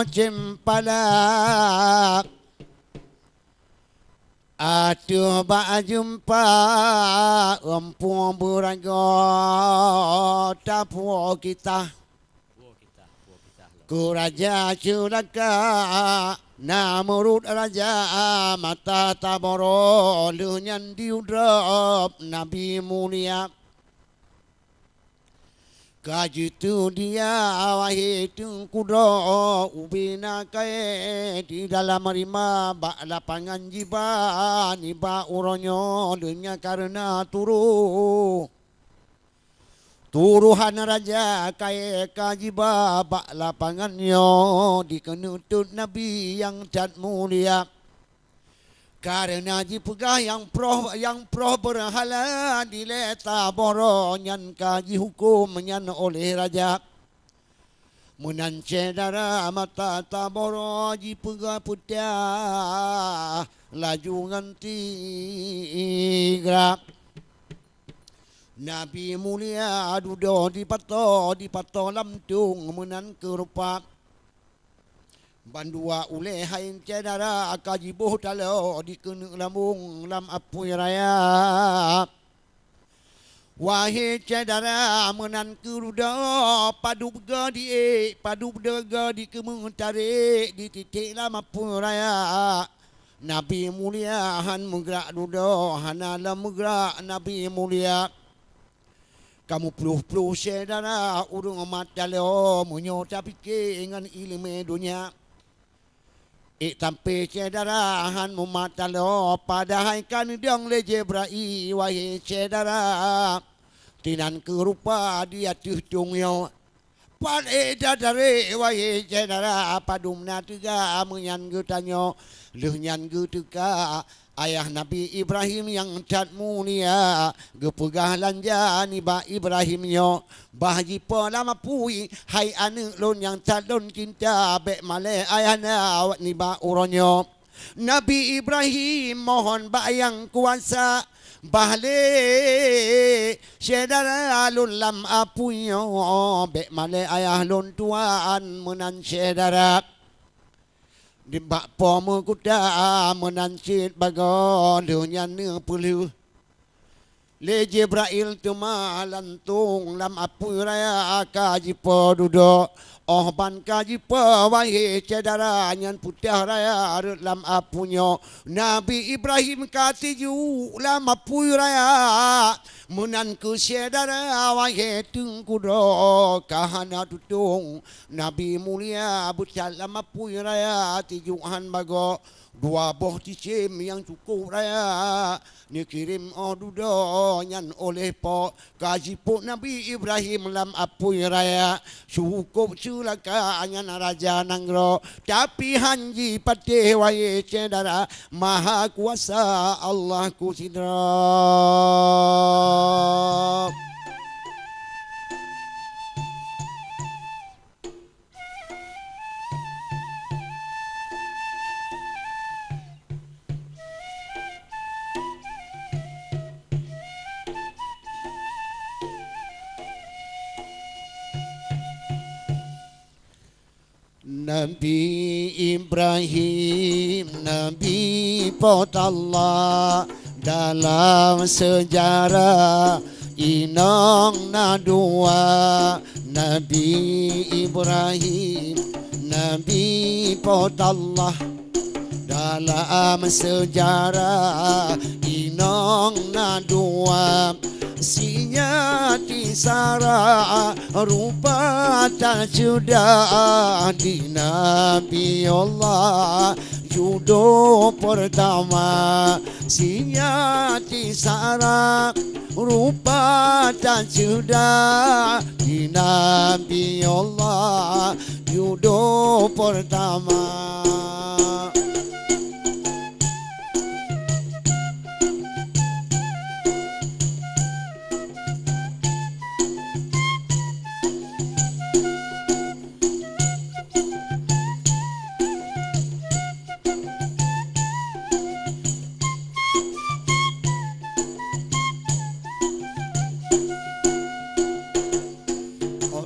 cempalak. Aduh bak jumpa empung buraga tapu kita. Ku raja curaka namurud raja mata taboro lunyan diudrap nabi mulia. Kajitu dia wahai tu kudro ubina kae di dalam rima bak lapangan jiba niba uronyo dunia karena turuhan raja kae kajiba bak lapangannya dikenutut nabi yang cat mulia. Karena jipegah yang proh berhala dileta boro nyan kaji hukum nyan oleh raja. Menance darah mata taboro jipegah putih laju nganti gerak. Nabi mulia dudo di pato lamtung menan kerupa. Bandua uleh hain cedara kajibuh talo dikena lambung lam apui raya. Wahai cedara menan keruda padu bega di kementarik di titik lam apui raya. Nabi mulia han menggerak dudo hana lam menggerak Nabi mulia. Kamu peluh-peluh cedara urung mata leo munyo tapike dengan ilmu dunia. Tampe cedarahan memata lo padahal kan diang le Jibril wahai cedara tinan kerupa dia tuhtung yo pada dadare wahai cedara padumna tiga menyan gutanyo luhnyan gutuka ayah Nabi Ibrahim yang cat mulia gepegah lanja ni ba Ibrahimnyo bahji lama pui hai anu lon yang cat lon cinta bek male ayahna awak ni ba uronyo. Nabi Ibrahim mohon bayang kuasa bahle syedara lon lam apuyo bek male ayah lon tuan menan syedara. Di bak pomo kuda menancit bagon dunia ne puluh. Le Jibril tu malantung lam apu raya kaji podudo. Oh ban kaji wahai cedara nyan putih raya lam apunyo. Nabi Ibrahim katiju lam apu raya. Munan ku cedara wahai tungkudo kahana tutung. Nabi mulia bucal lam apu raya tijuhan bago. Dua boh cicim yang cukup raya ni kirim dudo nyan oleh po kaji po Nabi Ibrahim lam apui raya cukup culaka nyan raja nanggro tapi hanji patih wae cedara maha kuasa Allah kusidra. Nabi Ibrahim, Nabi pot Allah dalam sejarah inong nadua. Nabi Ibrahim, Nabi pot Allah dalam sejarah inong nadua. Sinya tisara rupa tak sudah di Nabi Allah judo pertama. Sinya tisara rupa tak sudah di Nabi Allah judo pertama.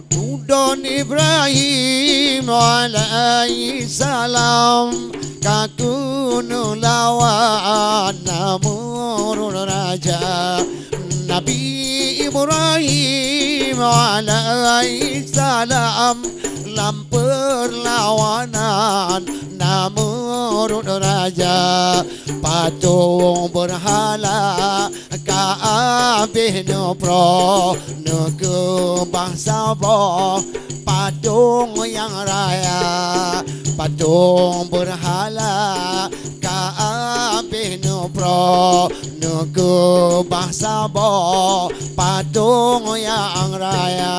Tudon Ibrahim alaihi salam kaku nulawan namurun raja Nabi Ibrahim alaihi salam lam perlawanan namurun raja patung berhala Kaabah Nupro Nuku bangsa boh patung yang raya patung berhala Kaabah Nupro Nuku bangsa boh patung yang raya.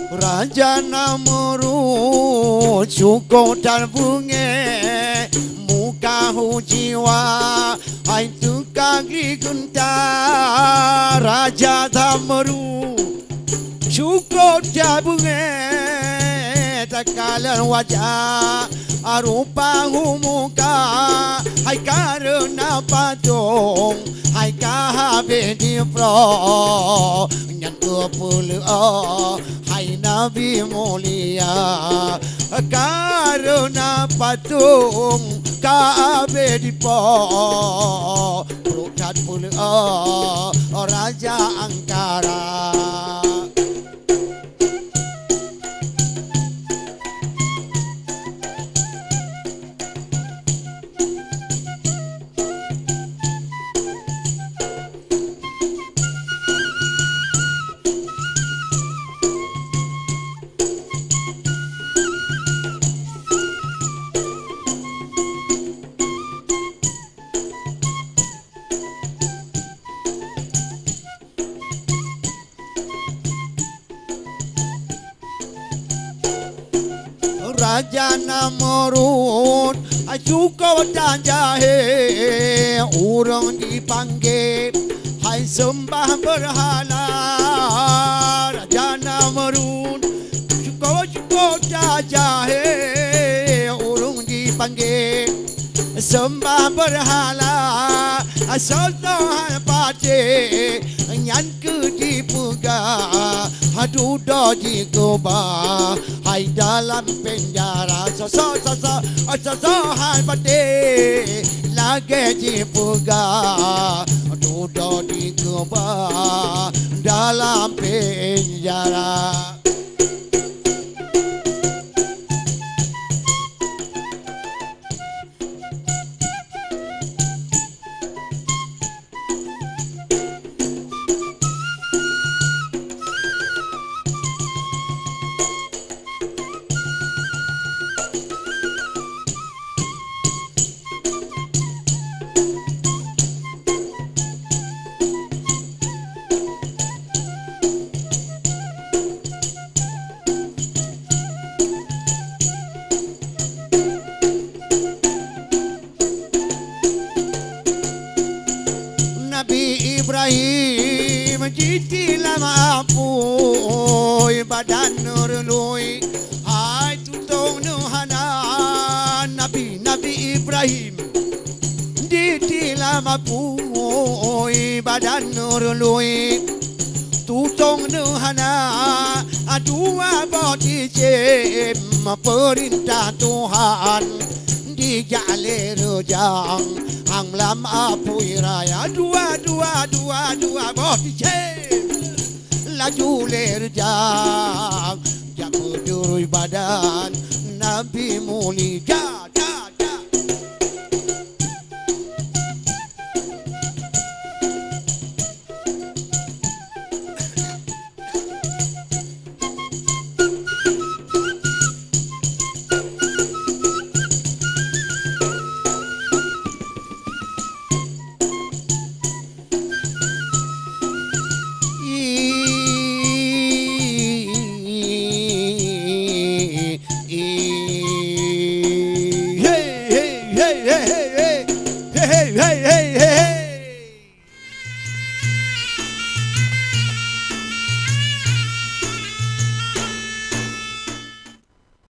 Raja Namrud cukup dan bunga muka jiwa hai tukang gunta Raja Namrud cukup dan bunga takalan wajah rupa muka hai karena patung hai Kaabah Nupro nyan 20 hai Nabi mulia karena patung Kaabah Nupro berukat pula Raja Angkara. Raja Namrud cukup dan jahe orang dipanggil hai sembah berhala Raja Namrud cukup dan jahe orang dipanggil sembah berhala Sultan Patih nyan ke dipegang aduh doji kubah hai dalam penjara hai Patih lagi dipegang aduh doji kubah dalam penjara. Ibrahim jitilah maapui badan nurlui hai tutung nuhana Nabi Ibrahim jitilah maapui badan nurlui tutung nuhana dua bodi jem perintah Tuhan dijalir rujang hang lam apui raya dua bodi jem laju lerjang jam berdurui badan Nabi mulia hey, hey.